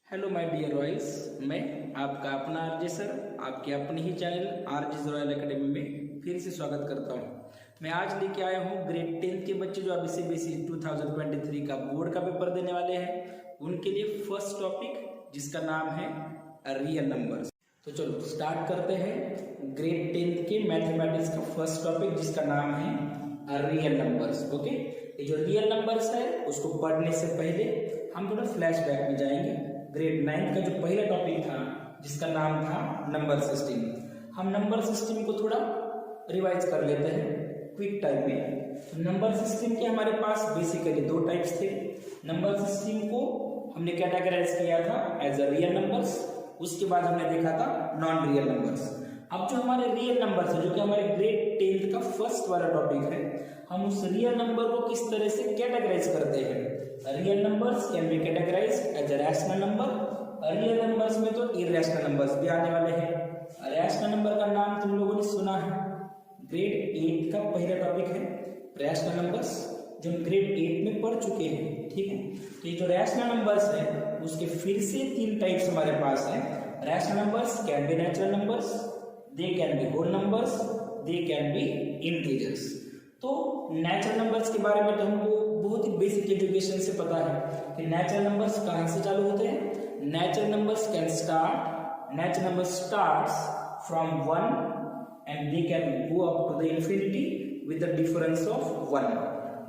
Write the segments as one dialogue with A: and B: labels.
A: Hello my dear voice, मैं आपका अपना आरजे सर आपके अपने ही चैनल आरजे रॉयल एकेडमी में फिर से स्वागत करता हूं। मैं आज लेके आया हूं ग्रेड 10 के बच्चे जो अभी सीबीएसई 2023 का बोर्ड का पेपर देने वाले हैं, उनके लिए फर्स्ट टॉपिक जिसका नाम है रियल नंबर्स। तो चलो स्टार्ट करते हैं ग्रेड 10 के मैथमेटिक्स का फर्स्ट टॉपिक जिसका नाम है रियल नंबर्स। ओके, ये जो रियल नंबर्स है उसको पढ़ने से पहले हम थोड़ा फ्लैशबैक में जाएंगे। ग्रेड 9 का जो पहला टॉपिक था जिसका नाम था नंबर सिस्टम, हम नंबर सिस्टम को थोड़ा रिवाइज कर लेते हैं क्विक टाइम में। तो नंबर सिस्टम के हमारे पास बेसिकली दो टाइप्स थे। नंबर सिस्टम को हमने कैटेगराइज किया था एज अ रियल नंबर्स, उसके बाद हमने देखा था नॉन रियल नंबर्स। अब जो हमारे रियल नंबर्स है, जो कि हमारे ग्रेड 10 का फर्स्ट वाला टॉपिक है, हम उस रियल नंबर को किस तरह से कैटेगराइज करते हैं। Real numbers can be categorized as a rational number. Real numbers में तो इरैशनल नंबर्स भी आने वाले हैं। रैशनल नंबर का नाम तुम लोगों ने सुना है, ग्रेड 8 का पहला टॉपिक है रैशनल नंबर्स, जो हम ग्रेड 8 में पढ़ चुके हैं। ठीक है, तो ये जो रैशनल नंबर्स है उसके फिर से तीन टाइप्स हमारे पास है। Rational numbers can be natural numbers, they can be whole numbers, they can be integers. तो नेचुरल नंबर्स के बारे में तो हमको बहुत ही बेसिक एजुकेशन से पता है कि नेचुरल नंबर्स कहाँ से चालू होते हैं। Natural numbers can start, natural number starts from 1 and they can go up to the infinity with the difference of 1।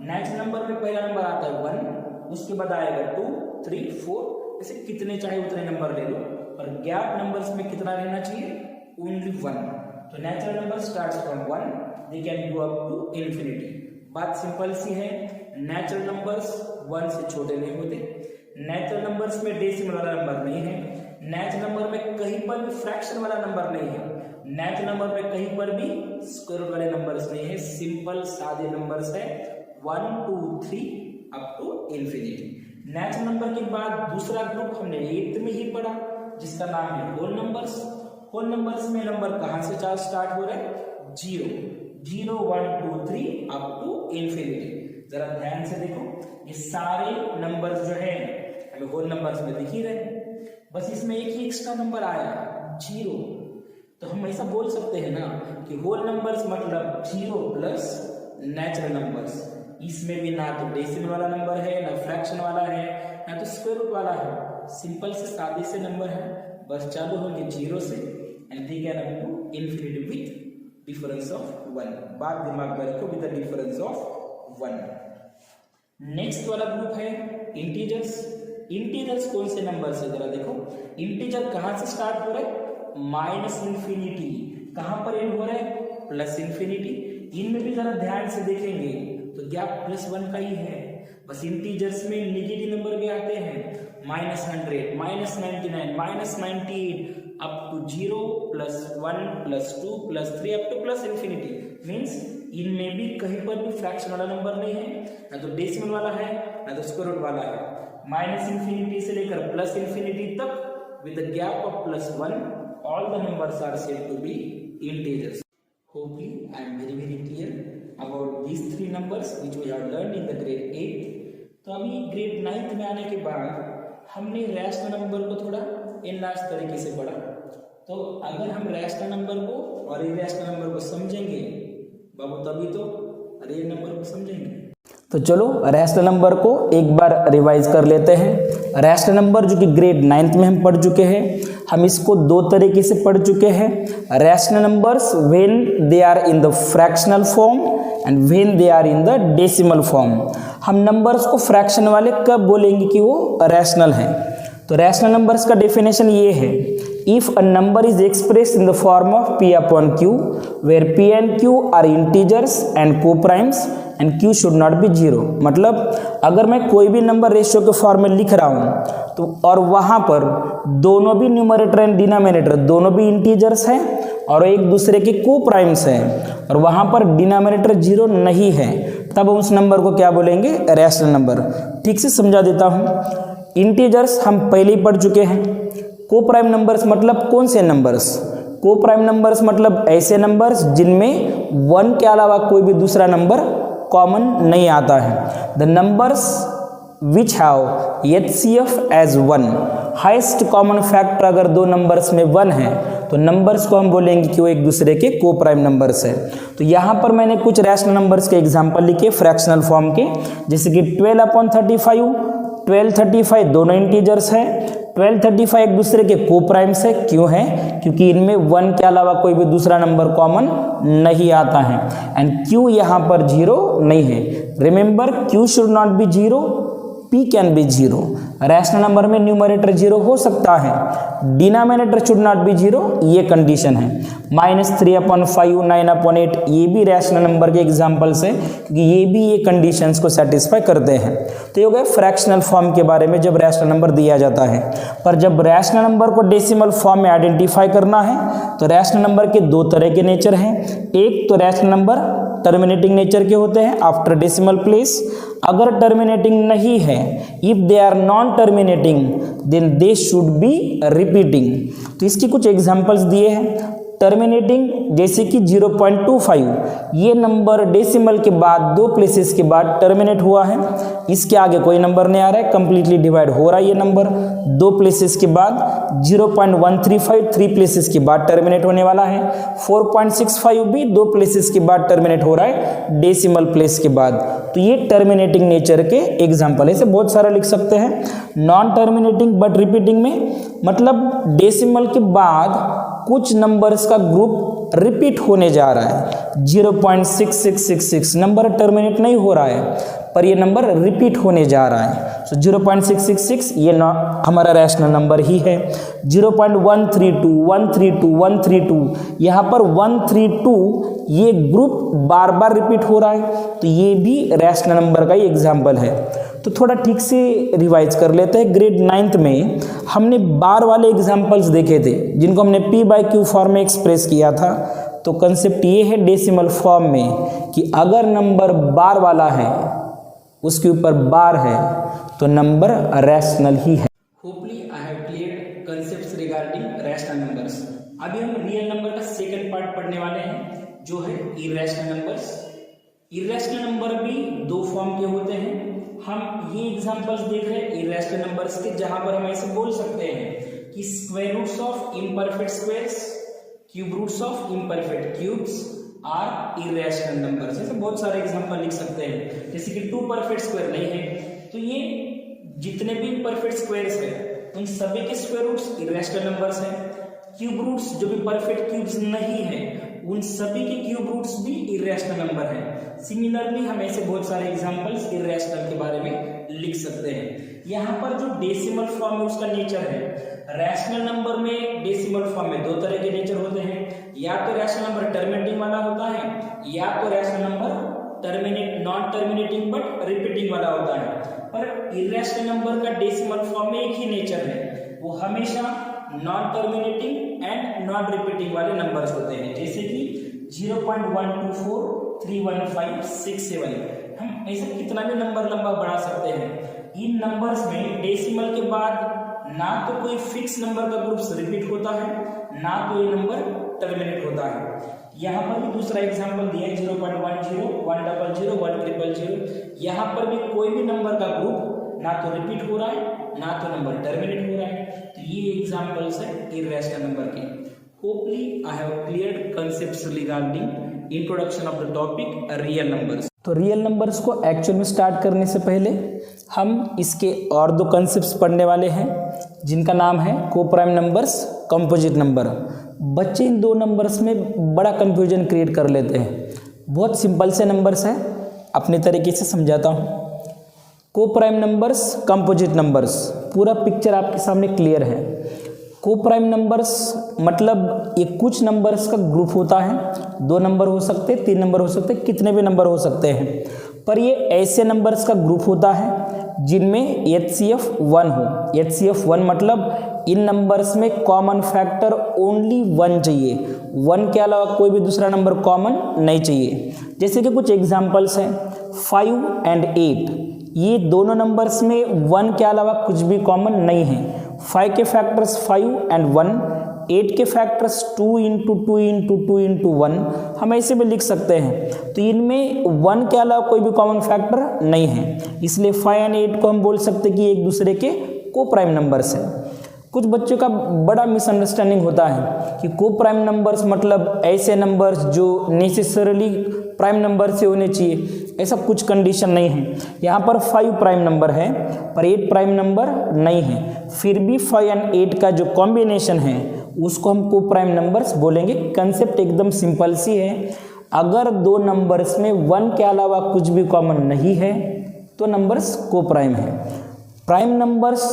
A: Natural number में पहला नंबर आता है 1, उसके बाद आएगा 2, 3, 4, ऐसे कितने चाहे उतने नंबर ले लो, और गैप नंबर्स में कितना रहना चाहिए, ओनली 1। तो natural number starts from 1, they can go up to infinity. बात सिंपल सी है, नेचुरल नंबर्स 1 से छोटे नहीं होते। नेचुरल नंबर्स में डेसिमल वाला नंबर नहीं है। नेचुरल नंबर में कहीं पर भी फ्रैक्शन वाला नंबर नहीं है। नेचुरल नंबर में कहीं पर भी स्क्वायर रूट वाले नंबर्स नहीं है। सिंपल सादे नंबर्स है 1, 2, 3 up to infinity. Natural number के बाद दूसरा ग्रुप हमने 8th में ही पढ़ा जिसका नाम है होल नंबर्स। होल नंबर्स में नंबर कहां से स्टार्ट हो रहा है, 0, 0, 1, 2, 3 अप टू इंफिनिटी। जरा ध्यान से देखो, ये सारे नंबर्स जो है हमें होल नंबर्स में दिख ही रहे, बस इसमें एक ही एक्स्ट्रा नंबर आया 0। तो हम ऐसा बोल सकते हैं ना कि होल नंबर्स मतलब 0 प्लस नेचुरल नंबर्स। इसमें भी ना तो डेसिमल वाला नंबर है, ना फ्रैक्शन वाला है, ना तो स्क्वायर रूट वाला है। सिंपल से सादे से नंबर है, बस चालू होंगे 0 से and they can up to infinity with difference of 1। बात दिमाग में रखो, with the difference of 1। Next वाला ग्रुप है इंटीजर्स। इंटीजर्स कौन से नंबर से, जरा देखो, इंटीजर कहां से स्टार्ट हो रहा है, माइनस इंफिनिटी। कहां पर एंड हो रहा है, प्लस इंफिनिटी। इनमें भी जरा ध्यान से देखेंगे तो गैप +1 का ही है। बस इंटीजर्स में नेगेटिव नंबर भी आते हैं, -100, -99, -98 up to 0 +1 +2 +3 up to plus infinity. Means इनमें भी कहीं पर भी फ्रैक्शन वाला नंबर नहीं है, ना तो डेसिमल वाला है, ना तो स्क्वायर रूट वाला है। माइनस इंफिनिटी से लेकर प्लस इंफिनिटी तक with the gap of +1 all the numbers are said to be integers. Hopefully I am very clear about these three numbers which we have learned in the grade 8. तो अभी grade 9th में आने के बाद हमने rational number को थोड़ा enlarge तरीके से पढ़ा। तो अगर हम रैशनल नंबर को और इरैशनल नंबर को समझेंगे बाबू, तभी तो रियल नंबर को समझेंगे। तो चलो रैशनल नंबर को एक बार रिवाइज कर लेते हैं। रैशनल नंबर जो कि ग्रेड 9th में हम पढ़ चुके हैं, हम इसको दो तरीके से पढ़ चुके हैं। Rational numbers when they are in the fractional form and when they are in the decimal form. हम नंबर्स को फ्रैक्शन वाले कब बोलेंगे कि वो रैशनल हैं। तो रैशनल नंबर्स का डेफिनेशन ये है, if a number is expressed in the form of p upon q where p and q are integers and co-primes and q should not be 0। मतलब अगर मैं कोई भी नंबर रेशियो के फॉर्म में लिख रहा हूँ तो और वहाँ पर दोनों भी न्यूमरेटर एंड डिनोमिनेटर दोनों भी इंटीजर्स हैं और एक दूसरे के को प्राइम्स हैं और वहाँ पर डिनोमिनेटर 0 नहीं है, तब हम उस नंबर को क्या बोलेंगे, रैशनल नंबर। ठीक से समझा देता हूँ। इंटीजर्स हम पहले ही पढ़ चुके हैं। को प्राइम नंबर्स मतलब कौन से नंबर्स, को प्राइम नंबर्स मतलब ऐसे नंबर्स जिनमें 1 के अलावा कोई भी दूसरा नंबर कॉमन नहीं आता है। The numbers which have HCF as 1। Highest common factor अगर दो नंबर्स में 1 है तो नंबर्स को हम बोलेंगे कि वो एक दूसरे के को प्राइम नंबर्स है। तो यहाँ पर मैंने कुछ रैशनल नंबर्स के एग्जांपल लिखे फ्रैक्शनल फॉर्म के, जैसे कि 12/35, 1235 दोनों इंटीजर्स है, 1235 एक दूसरे के को प्राइम्स है। क्यों है? क्योंकि इनमें 1 के अलावा कोई भी दूसरा नंबर कॉमन नहीं आता है। एंड Q यहाँ पर 0 नहीं है। Remember Q should not be 0, P can be 0। Rational number में न्यूमरेटर 0 हो सकता है, डिनोमिनेटर शुड नॉट बी 0, ये कंडीशन है। -3/5, 9/8 ये भी रैशनल नंबर के एग्जांपल्स है, क्योंकि ये भी ये कंडीशंस को सेटिस्फाई करते हैं। तो ये हो गया फ्रैक्शनल फॉर्म के बारे में जब रैशनल नंबर दिया जाता है। पर जब रैशनल नंबर को डेसिमल फॉर्म में आइडेंटिफाई करना है तो रैशनल नंबर के दो तरह के नेचर हैं। एक तो रैशनल नंबर टर्मिनेटिंग नेचर के होते हैं आफ्टर डेसिमल प्लेस। अगर टर्मिनेटिंग नहीं है, if they are non terminating then they should be repeating. तो इसकी कुछ एग्जांपल्स दिए हैं। टर्मिनेटिंग जैसे कि 0.25 ये नंबर डेसिमल के बाद दो प्लेसेस के बाद टर्मिनेट हुआ है, इसके आगे कोई नंबर नहीं आ रहा है, कंप्लीटली डिवाइड हो रहा है ये नंबर दो प्लेसेस के बाद। 0.135 थ्री प्लेसेस के बाद टर्मिनेट होने वाला है। 4.65 भी दो प्लेसेस के बाद टर्मिनेट हो रहा है डेसिमल प्लेस के बाद। तो ये टर्मिनेटिंग नेचर के एग्जाम्पल, ऐसे बहुत सारा लिख सकते हैं। नॉन टर्मिनेटिंग बट रिपीटिंग में मतलब डेसिमल के बाद कुछ नंबर्स का ग्रुप रिपीट होने जा रहा है। 0.6666 नंबर टर्मिनेट नहीं हो रहा है, पर ये नंबर रिपीट होने जा रहा है। सो 0.666 ये हमारा रैशनल नंबर ही है। 0.132 132 132 यहाँ पर 132 ये ग्रुप बार बार रिपीट हो रहा है, तो ये भी रैशनल नंबर का ही एग्जाम्पल है। तो थोड़ा ठीक से रिवाइज कर लेते हैं। ग्रेड 9th में हमने बार वाले एग्जाम्पल्स देखे थे, जिनको हमने P/Q फॉर्म में एक्सप्रेस किया था। तो कंसेप्ट ये है डेसिमल फॉर्म में कि अगर नंबर बार वाला है, उसके ऊपर बार है, तो नंबर रैशनल ही है। होपली I have cleared concepts regarding rational numbers. अभी हम रियल नंबर का सेकंड पार्ट पढ़ने वाले हैं, जो है इरैशनल नंबर्स। इरैशनल नंबर भी दो फॉर्म के होते हैं। हम ये एग्जांपल्स देख रहे हैं इरैशनल नंबर्स के, जहां पर हम ऐसे बोल सकते हैं कि square roots of imperfect squares, cube roots of imperfect cubes are irrational numbers. ऐसे बहुत सारे एग्जांपल लिख सकते हैं, जैसे कि 2 परफेक्ट स्क्वायर नहीं है, तो ये जितने भी परफेक्ट स्क्वायर्स है उन सभी के स्क्वायर रूट्स इरैशनल नंबर्स हैं। क्यूब रूट्स जो भी परफेक्ट क्यूब्स नहीं है उन सभी के क्यूब रूट्स भी इरैशनल नंबर हैं। सिमिलरली हम ऐसे बहुत सारे एग्जांपल्स इरैशनल के बारे में लिख सकते हैं। यहाँ पर जो डेसिमल फॉर्म है उसका नेचर है, रैशनल नंबर में डेसिमल फॉर्म में दो तरह के नेचर होते हैं। या तो रैशनल नंबर टर्मिनेटिंग वाला होता है, या तो rational number non terminating but repeating वाला होता है। पर इरैशनल नंबर का डेसिमल फॉर्म में एक ही नेचर है, वो हमेशा non terminating and non repeating वाले नंबर्स होते हैं, जैसे कि 0.124 315 67। हम ऐसे कितना भी नंबर लंबा बढ़ा सकते हैं। इन नंबर्स में डेसिमल के बाद ना तो कोई फिक्स नंबर का ग्रुप रिपीट होता है, ना तो ये नंबर टर्मिनेट होता है। यहाँ पर भी दूसरा एग्जांपल दिया है 0.10 100 100 यहाँ पर भी कोई भी नंबर का ग्रुप ना तो रिपीट हो रहा है, ना तो नंबर टर्मिनेट हो रहा है। तो ये एग्जांपल्स है इरैशनल नंबर के। होपली I have cleared concepts regarding introduction of the topic real numbers. तो रियल नंबर्स को एक्चुअल में स्टार्ट करने से पहले हम इसके और दो कंसेप्ट्स पढ़ने वाले हैं, जिनका नाम है कोप्राइम नंबर्स, कंपोजिट नंबर। बच्चे इन दो नंबर्स में बड़ा कंफ्यूजन क्रिएट कर लेते हैं। बहुत सिंपल से नंबर्स हैं, अपने तरीके से समझाता हूँ। कोप्राइम नंबर्स, कंपोजिट नंबर्स, पूरा पिक्चर आपके सामने क्लियर है। कोप्राइम नंबर्स मतलब ये कुछ नंबर्स का ग्रुप होता है, 2 नंबर हो सकते हैं, 3 नंबर हो सकते हैं, कितने भी नंबर हो सकते हैं, पर ये ऐसे नंबर्स का ग्रुप होता है जिनमें HCF 1 हो। HCF 1 मतलब इन नंबर्स में कॉमन फैक्टर ओनली 1 चाहिए, 1 के अलावा कोई भी दूसरा नंबर कॉमन नहीं चाहिए। जैसे कि कुछ एग्जांपल्स हैं 5 and 8, ये दोनों नंबर्स में 1 के अलावा कुछ भी कॉमन नहीं है। 5 के फैक्टर्स 5 and 1, 8 के फैक्टर्स 2 इंटू 2 इंटू 2 इंटू 1 हम ऐसे भी लिख सकते हैं। तो इनमें 1 के अलावा कोई भी कॉमन फैक्टर नहीं है, इसलिए 5 और 8 को हम बोल सकते हैं कि एक दूसरे के को प्राइम नंबर्स हैं। कुछ बच्चों का बड़ा मिसअंडरस्टैंडिंग होता है कि को प्राइम नंबर्स मतलब ऐसे नंबर्स जो नेसेसरली प्राइम नंबर से होने चाहिए, ऐसा कुछ कंडीशन नहीं है। यहाँ पर 5 प्राइम नंबर है पर 8 प्राइम नंबर नहीं है, फिर भी 5 और 8 का जो कॉम्बिनेशन है उसको हम को प्राइम नंबर्स बोलेंगे। कंसेप्ट एकदम सिंपल सी है, अगर दो नंबर्स में 1 के अलावा कुछ भी कॉमन नहीं है तो नंबर्स को प्राइम है। प्राइम नंबर्स,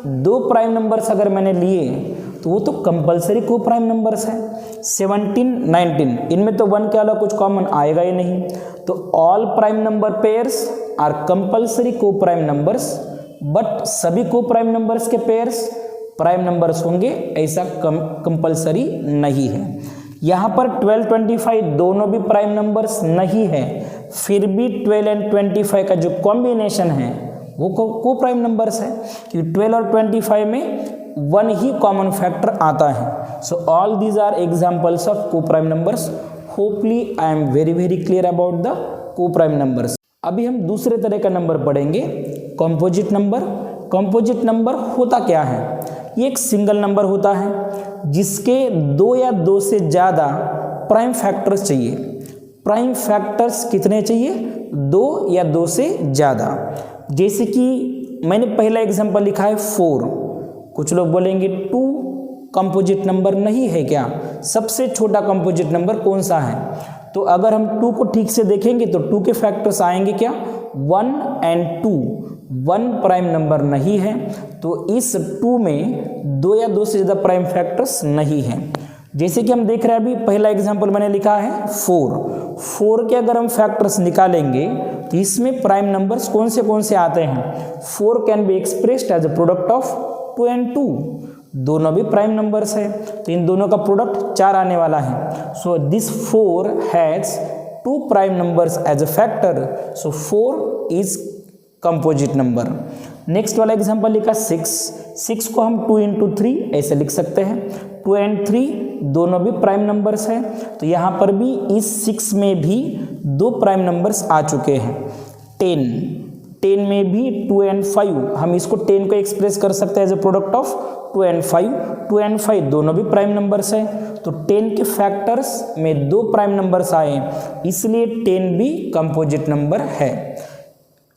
A: दो प्राइम नंबर्स अगर मैंने लिए तो वो तो कंपलसरी को प्राइम नंबर्स है। 17, 19 इनमें तो 1 के अलावा कुछ कॉमन आएगा ही नहीं, तो all prime number pairs are compulsory को प्राइम नंबर्स, बट सभी को प्राइम नंबर्स के पेयर्स प्राइम नंबर्स होंगे ऐसा कंपलसरी नहीं है। यहाँ पर 12, 25 दोनों भी प्राइम नंबर्स नहीं है, फिर भी 12 और 25 का जो कॉम्बिनेशन है वो को प्राइम नंबर्स है, क्योंकि 12 और 25 में 1 ही कॉमन फैक्टर आता है। So all these are examples of को prime numbers. Hopefully I am very clear about the को प्राइम नंबर्स। अभी हम दूसरे तरह का नंबर पढ़ेंगे, कंपोजिट नंबर। कंपोजिट नंबर होता क्या है? ये एक सिंगल नंबर होता है जिसके 2 या 2 से ज़्यादा प्राइम फैक्टर्स चाहिए। प्राइम फैक्टर्स कितने चाहिए? 2 या 2 से ज़्यादा। जैसे कि मैंने पहला एग्जांपल लिखा है 4, कुछ लोग बोलेंगे 2 कंपोजिट नंबर नहीं है क्या? सबसे छोटा कंपोजिट नंबर कौन सा है? तो अगर हम 2 को ठीक से देखेंगे तो 2 के फैक्टर्स आएंगे क्या? 1 और 2। 1 प्राइम नंबर नहीं है, तो इस 2 में 2 या 2 से ज़्यादा प्राइम फैक्टर्स नहीं है। जैसे कि हम देख रहे हैं अभी पहला एग्जांपल मैंने लिखा है 4 के अगर हम फैक्टर्स निकालेंगे तो इसमें प्राइम नंबर्स कौन से आते हैं? 4 can be expressed as a product of 2 और 2, दोनों भी प्राइम नंबर्स है, तो इन दोनों का प्रोडक्ट 4 आने वाला है। So this 4 has 2 prime numbers as a factor, so 4 is composite number. Next वाला एग्जांपल लिखा 6 को हम 2 इंटू 3 ऐसे लिख सकते हैं। 2 और 3 दोनों भी प्राइम नंबर्स हैं, तो यहाँ पर भी इस 6 में भी 2 प्राइम नंबर्स आ चुके हैं। 10 में भी 2 और 5, हम इसको 10 को एक्सप्रेस कर सकते हैं एज ए प्रोडक्ट ऑफ 2 और 5। 2 और 5 दोनों भी प्राइम नंबर्स हैं, तो 10 के फैक्टर्स में 2 प्राइम नंबर्स आए, इसलिए 10 भी कंपोजिट नंबर है।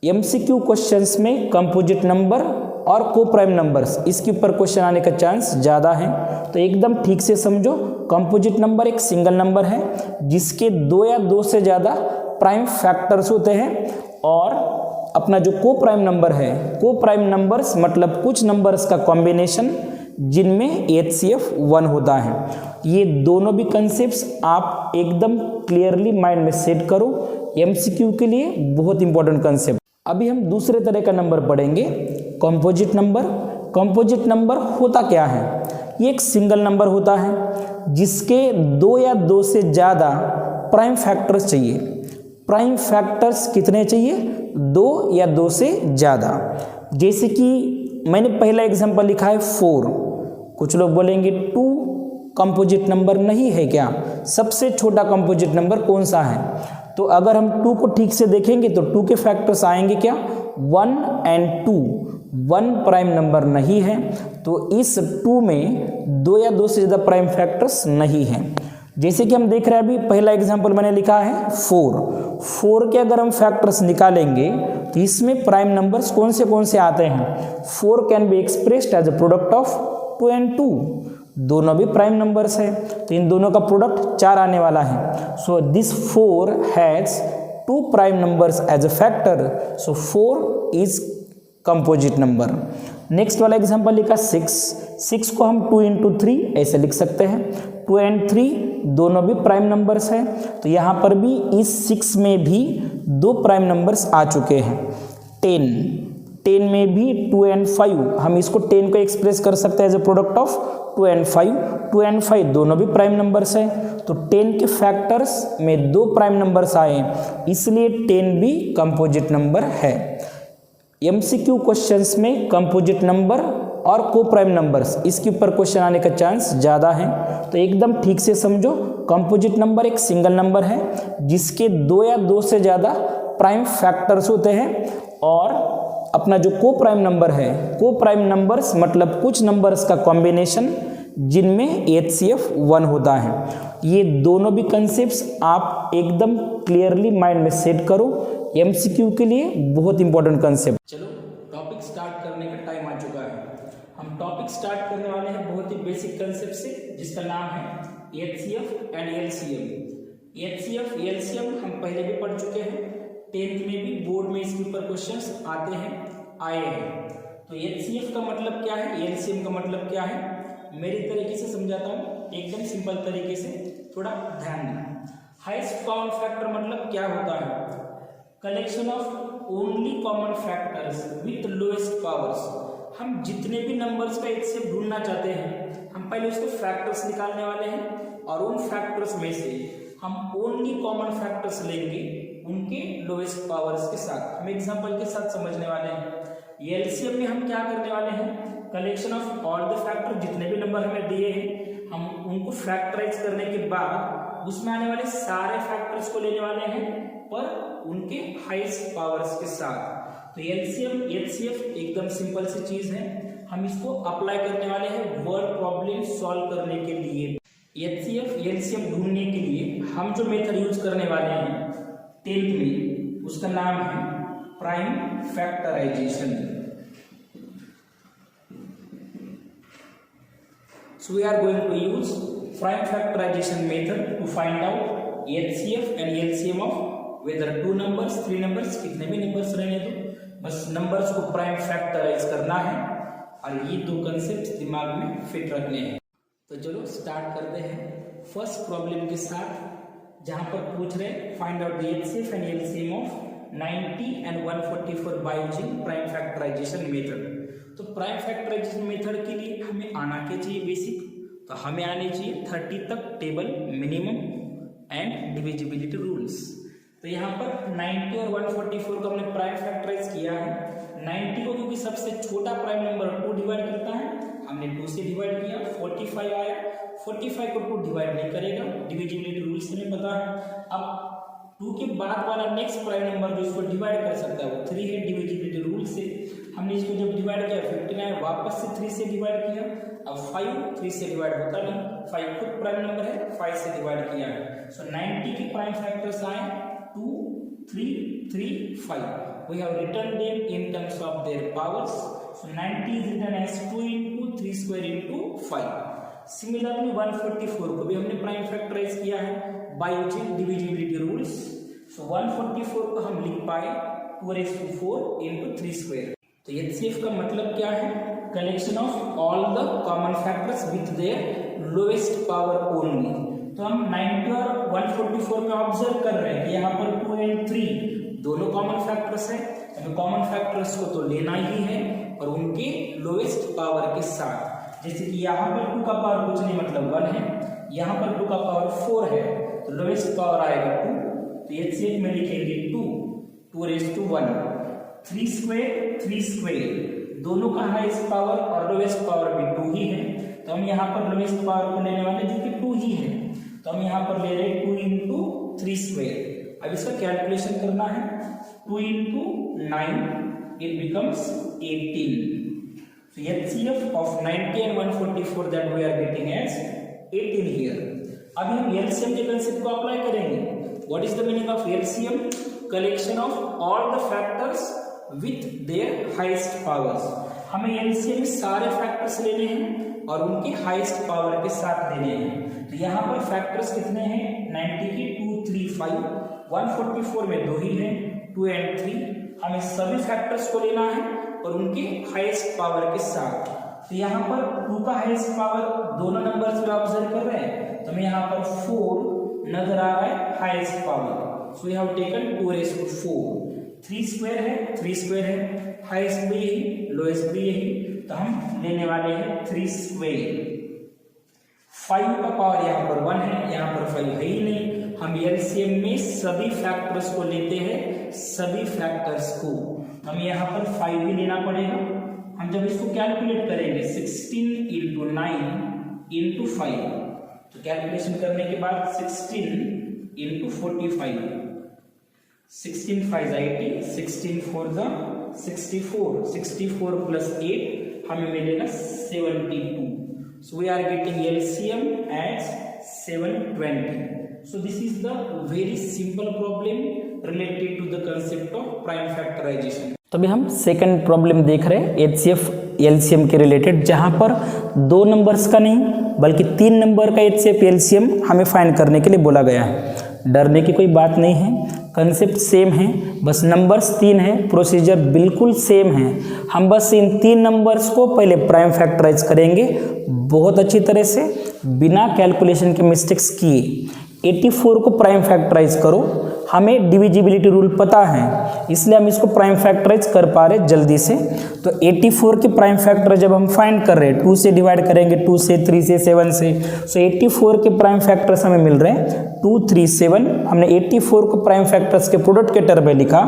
A: MCQ क्वेश्चंस में कंपोजिट नंबर और को प्राइम नंबर्स, इसके ऊपर क्वेश्चन आने का चांस ज़्यादा है, तो एकदम ठीक से समझो। कंपोजिट नंबर एक सिंगल नंबर है जिसके 2 या 2 से ज़्यादा प्राइम फैक्टर्स होते हैं, और अपना जो को प्राइम नंबर है, को प्राइम नंबर्स मतलब कुछ नंबर्स का कॉम्बिनेशन जिनमें HCF 1 होता है। ये दोनों भी कंसेप्ट्स आप एकदम क्लियरली माइंड में सेट करो, MCQ के लिए बहुत इंपॉर्टेंट कंसेप्ट। अभी हम दूसरे तरह का नंबर पढ़ेंगे, कंपोजिट नंबर। कंपोजिट नंबर होता क्या है? ये एक सिंगल नंबर होता है जिसके 2 या 2 से ज़्यादा प्राइम फैक्टर्स चाहिए। प्राइम फैक्टर्स कितने चाहिए? 2 या 2 से ज़्यादा। जैसे कि मैंने पहला एग्जांपल लिखा है 4, कुछ लोग बोलेंगे 2 कंपोजिट नंबर नहीं है क्या? सबसे छोटा कंपोजिट नंबर कौन सा है? तो अगर हम 2 को ठीक से देखेंगे तो 2 के फैक्टर्स आएंगे क्या? 1 और 2। 1 प्राइम नंबर नहीं है, तो इस 2 में 2 या 2 से ज़्यादा प्राइम फैक्टर्स नहीं है। जैसे कि हम देख रहे हैं अभी पहला एग्जांपल मैंने लिखा है 4 के अगर हम फैक्टर्स निकालेंगे तो इसमें प्राइम नंबर्स कौन से आते हैं? 4 can be expressed as a product of 2 और 2, दोनों भी प्राइम नंबर्स है, तो इन दोनों का प्रोडक्ट 4 आने वाला है। So this 4 has 2 prime numbers as a factor, so 4 is composite number. Next वाला एग्जांपल लिखा 6 को हम 2 इंटू 3 ऐसे लिख सकते हैं। 2 और 3 दोनों भी प्राइम नंबर्स हैं, तो यहाँ पर भी इस 6 में भी 2 प्राइम नंबर्स आ चुके हैं। 10 में भी 2 और 5, हम इसको 10 को एक्सप्रेस कर सकते हैं एज ए प्रोडक्ट ऑफ 2 और 5। 2 और 5 दोनों भी प्राइम नंबर्स हैं, तो 10 के फैक्टर्स में 2 प्राइम नंबर्स आए, इसलिए 10 भी कंपोजिट नंबर है। MCQ क्वेश्चंस में कंपोजिट नंबर और को प्राइम नंबर्स, इसके ऊपर क्वेश्चन आने का चांस ज़्यादा है। तो एकदम ठीक से समझो, कंपोजिट नंबर एक सिंगल नंबर है जिसके 2 या 2 से ज़्यादा प्राइम फैक्टर्स होते हैं, और अपना जो को प्राइम नंबर है, को प्राइम नंबर्स मतलब कुछ नंबर्स का कॉम्बिनेशन जिनमें HCF 1 होता है। ये दोनों भी कंसेप्ट्स आप एकदम क्लियरली माइंड में सेट करो, MCQ के लिए बहुत इंपॉर्टेंट कंसेप्ट। चलो टॉपिक स्टार्ट करने का टाइम आ चुका है। हम टॉपिक स्टार्ट करने वाले हैं बहुत ही बेसिक कंसेप्ट से, जिसका नाम है HCF and LCM। HCF LCM हम पहले भी पढ़ चुके हैं, 10th में भी बोर्ड में इसके ऊपर क्वेश्चंस आते हैं, आए हैं। तो HCF का मतलब क्या है, LCM का मतलब क्या है, मेरी तरीके से समझाता हूँ, एकदम सिंपल तरीके से, थोड़ा ध्यान दें। हाईएस्ट कॉमन फैक्टर मतलब क्या होता है, collection of only common factors with lowest powers. हम जितने भी नंबर्स का HCF ढूंढना चाहते हैं, हम पहले उसके फैक्टर्स निकालने वाले हैं, और उन फैक्टर्स में से हम ओनली कॉमन फैक्टर्स लेंगे उनके लोएस्ट पावर्स के साथ। हम एग्जांपल के साथ समझने वाले हैं। LCM में हम क्या करने वाले हैं, collection of all the factor, जितने भी नंबर हमें दिए हैं हम उनको फैक्टराइज करने के बाद उसमें आने वाले सारे फैक्टर्स को लेने वाले हैं, पर उनके हाईएस्ट पावर्स के साथ। तो LCM HCF एकदम सिंपल सी चीज है, हम इसको अप्लाई करने वाले हैं वर्ड प्रॉब्लम सॉल्व करने के लिए। HCF LCM ढूंढने के लिए हम जो मेथड यूज करने वाले हैं 10th में, उसका नाम है prime factorization. So we are going to use prime factorization method to find out HCF and LCM of whether 2 numbers 3 numbers, कितने भी नंबर्स रहने दो, बस नंबर्स को प्राइम फैक्टराइज करना है, और ये 2 कंसेप्ट दिमाग में फिट रखने हैं। तो चलो स्टार्ट करते हैं फर्स्ट प्रॉब्लम के साथ, जहां पर पूछ रहे find out the HCF and LCM of 90 and 144 by using prime factorization method. तो प्राइम फैक्टराइजेशन मेथड के लिए हमें आना क्या चाहिए, बेसिक, तो हमें आने चाहिए 30 तक table minimum and divisibility rules. तो यहाँ पर 90 और 144 को हमने प्राइम फैक्टराइज किया है। 90 को क्योंकि सबसे छोटा प्राइम नंबर 2 डिवाइड करता है, हमने 2 से डिवाइड किया, 45 आया, 45 को 2 डिवाइड नहीं करेगा, डिविजिबिलिटी रूल्स हमें पता है। अब 2 के बाद वाला नेक्स्ट प्राइम नंबर जो इसको डिवाइड कर सकता है वो 3 है, डिविजिबिलिटी रूल से हमने इसको जब डिवाइड किया 59, वापस से 3 से डिवाइड किया। अब 5 3 से डिवाइड होता नहीं, 5 खुद प्राइम नंबर है, 5 से डिवाइड किया है। सो 90 के प्राइम फैक्टर्स आए 2 3 3 5। We have written them in terms of their powers. So 90 is written as 2 into 3 square into 5। Similarly 144 को भी हमने प्राइम फैक्टराइज किया है by using divisibility rules. So 144 को हम लिख पाए 2^4 into 3 square। तो HCF का मतलब क्या है, collection of all the common factors with their lowest power only. तो हम 90 और 144 में ऑब्जर्व कर रहे हैं कि यहाँ पर 2 and 3 दोनों कॉमन फैक्टर्स हैं, हमें कॉमन फैक्टर्स को तो लेना ही है, और उनके लोएस्ट पावर के साथ। जैसे कि यहाँ पर 2 का पावर कुछ नहीं मतलब 1 है, यहाँ पर 2 का पावर 4 है, तो लोएस्ट पावर आएगा 2। तो HCF में लिखेंगे 2^1। 3 स्क्वायर दोनों का हाईएस्ट पावर और लोएस्ट पावर भी 2 ही है, तो हम यहाँ पर लोएस्ट पावर को लेने वाले जो कि 2 ही है, तो हम यहाँ पर ले रहे हैं 2 into 3 स्क्वायर। अब इसका कैलकुलेशन करना है, 2 into 9 it becomes 18। So HCF of 90 and 144 that we are getting as 18 here। अभी हम LCM के कंसेप्ट को अप्लाई करेंगे। What is the meaning of LCM? Collection of all the factors with their highest powers। हमें LCM में सारे factors लेने हैं और उनके हाईएस्ट पावर के साथ लेने हैं। तो यहाँ पर फैक्टर्स कितने हैं, 90 के 2 3 5, 144 में 2 ही है, 2 and 3। हमें सभी फैक्टर्स को लेना है और उनके हाईएस्ट पावर के साथ। तो यहाँ पर 2 का हाईएस्ट पावर दोनों नंबर्स में ऑब्जर्व कर रहे हैं, तो हमें यहाँ पर 4 नजर आ रहा है highest power. So we have taken 2^4। 3 square है, 3 स्क्वायर है, हाईएस्ट भी यही, लोएस्ट भी यही, तो हम लेने वाले हैं 3 स्क्वायर। 5 का पावर यहाँ पर 1 है, यहाँ पर 5 है ही नहीं, हम एलसीएम में सभी फैक्टर्स को लेते हैं, सभी फैक्टर्स को। हमें यहाँ पर 5 भी लेना पड़ेगा, हम जब इसको कैलकुलेट करेंगे 16 इंटू 9 इंटू 5, तो कैलकुलेशन करने के बाद 16 इंटू 45, 16 5 80, 16 4 जा 64, 64 प्लस 8 हमें मिलेगा 72. So we are getting LCM as 720. So this is the very simple problem related to the concept of prime factorization. तो अभी हम सेकंड प्रॉब्लम देख रहे हैं HCF LCM के रिलेटेड, जहां पर 2 नंबर्स का नहीं बल्कि 3 नंबर का HCF LCM हमें फाइंड करने के लिए बोला गया है। डरने की कोई बात नहीं है, कंसेप्ट सेम है, बस नंबर्स 3 है, प्रोसीजर बिल्कुल सेम है। हम बस इन 3 नंबर्स को पहले प्राइम फैक्टराइज करेंगे बहुत अच्छी तरह से, बिना कैलकुलेशन के मिस्टेक्स किए। 84 को प्राइम फैक्टराइज करो, हमें डिविजिबिलिटी रूल पता है इसलिए हम इसको प्राइम फैक्टराइज कर पा रहे जल्दी से। तो 84 के प्राइम फैक्टर जब हम फाइंड कर रहे हैं 2 से डिवाइड करेंगे, 2 से 3 से 7 से, सो 84 के प्राइम फैक्टर्स हमें मिल रहे हैं 2 3 7। हमने 84 को प्राइम फैक्टर्स के प्रोडक्ट के टर्म में लिखा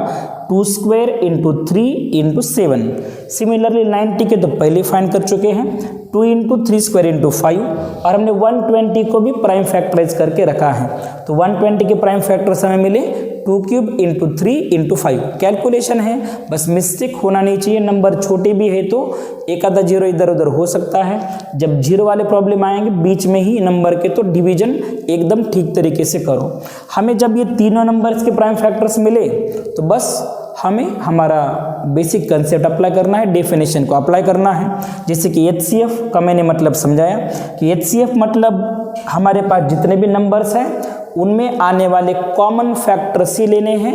A: 2 स्क्वायर इंटू 3 इंटू 7। सिमिलरली 90 के तो पहले फाइंड कर चुके हैं 2 इंटू 3 स्क्वायर इंटू 5, और हमने 120 को भी प्राइम फैक्टराइज करके रखा है। तो 120 के प्राइम फैक्टर्स हमें मिले 2 क्यूब इंटू 3 इंटू 5। कैलकुलेशन है, बस मिस्टेक होना नहीं चाहिए। नंबर छोटे भी है तो एक आधा जीरो इधर उधर हो सकता है। जब जीरो वाले प्रॉब्लम आएंगे बीच में ही नंबर के, तो डिवीजन एकदम ठीक तरीके से करो। हमें जब ये तीनों नंबर्स के प्राइम फैक्टर्स मिले तो बस हमें हमारा बेसिक कंसेप्ट अप्लाई करना है, डेफिनेशन को अप्लाई करना है। जैसे कि HCF का मैंने मतलब समझाया कि HCF मतलब हमारे पास जितने भी नंबर्स हैं उनमें आने वाले कॉमन फैक्टर्स ही लेने हैं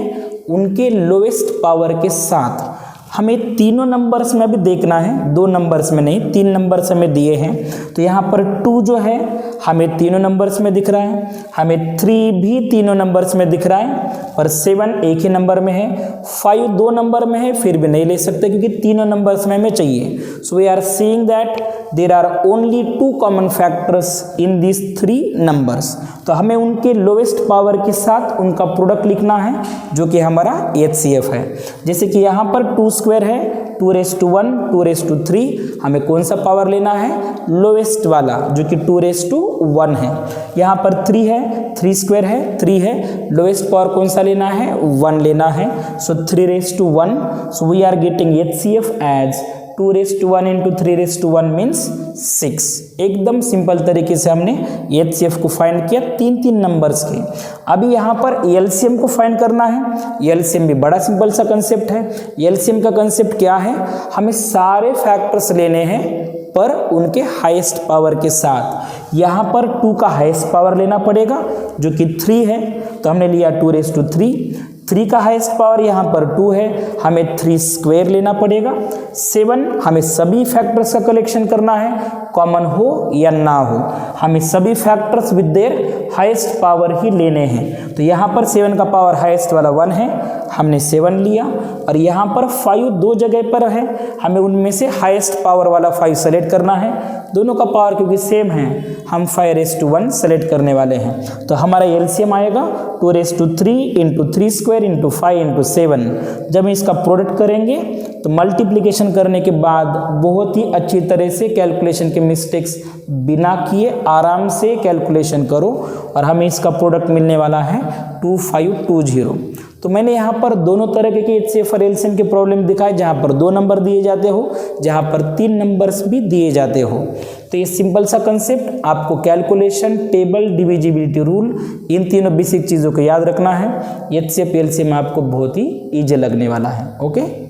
A: उनके लोएस्ट पावर के साथ। हमें तीनों नंबर्स में भी देखना है, 2 नंबर्स में नहीं, 3 नंबर्स हमें दिए हैं। तो यहाँ पर 2 जो है हमें तीनों नंबर्स में दिख रहा है, हमें 3 भी तीनों नंबर्स में दिख रहा है, पर 7 एक ही नंबर में है, 5 2 नंबर में है, फिर भी नहीं ले सकते क्योंकि तीनों नंबर्स में हमें चाहिए। So we are seeing that there are only 2 common factors in this 3 numbers. तो हमें उनके लोएस्ट पावर के साथ उनका प्रोडक्ट लिखना है जो कि हमारा HCF है। जैसे कि यहाँ पर 2 स्क्वायर है, 2⁻1 2⁻3, हमें कौन सा पावर लेना है, लोएस्ट वाला जो कि 2⁻1 है। यहाँ पर 3 है, 3 स्क्वायर है, 3 है, लोएस्ट पावर कौन सा लेना है, 1 लेना है। So 3⁻1, so we are getting HCF as 2⁻1 into 3⁻1 means 6। एकदम सिंपल तरीके से हमने HCF को फाइंड किया 3 नंबर्स के। अभी यहाँ पर LCM को फाइंड करना है। LCM भी बड़ा सिंपल सा कंसेप्ट है। LCM का कंसेप्ट क्या है, हमें सारे फैक्टर्स लेने हैं पर उनके हाईएस्ट पावर के साथ। यहाँ पर 2 का हाईएस्ट पावर लेना पड़ेगा जो कि 3 है, तो हमने लिया 2⁻3। 3 का हाईएस्ट पावर यहाँ पर 2 है, हमें 3 स्क्वायर लेना पड़ेगा। 7 हमें सभी फैक्टर्स का कलेक्शन करना है, कॉमन हो या ना हो, हमें सभी factors with their highest power ही लेने हैं। तो यहाँ पर 7 का पावर हाईएस्ट वाला 1 है, हमने 7 लिया, और यहाँ पर 5 2 जगह पर है, हमें उनमें से हाईएस्ट पावर वाला 5 सेलेक्ट करना है। दोनों का पावर क्योंकि सेम है हम 5⁻1 सेलेक्ट करने वाले हैं। तो हमारा LCM आएगा 2⁻3 इंटू 3 स्क्वायर इंटू 5 इंटू 7। जब इसका प्रोडक्ट करेंगे तो मल्टीप्लिकेशन करने के बाद बहुत ही अच्छी तरह से कैलकुलेशन के मिस्टेक्स बिना किए आराम से कैलकुलेशन करो, और हमें इसका प्रोडक्ट मिलने वाला है 2520। तो मैंने यहाँ पर दोनों तरह के HCF और LCM के प्रॉब्लम दिखाए, जहाँ पर 2 नंबर दिए जाते हो, जहाँ पर 3 नंबर्स भी दिए जाते हो। तो ये सिंपल सा कंसेप्ट आपको कैलकुलेशन, टेबल, डिविजिबिलिटी रूल, इन तीनों बेसिक चीज़ों को याद रखना है। HCF LCM आपको बहुत ही ईजी लगने वाला है। ओके।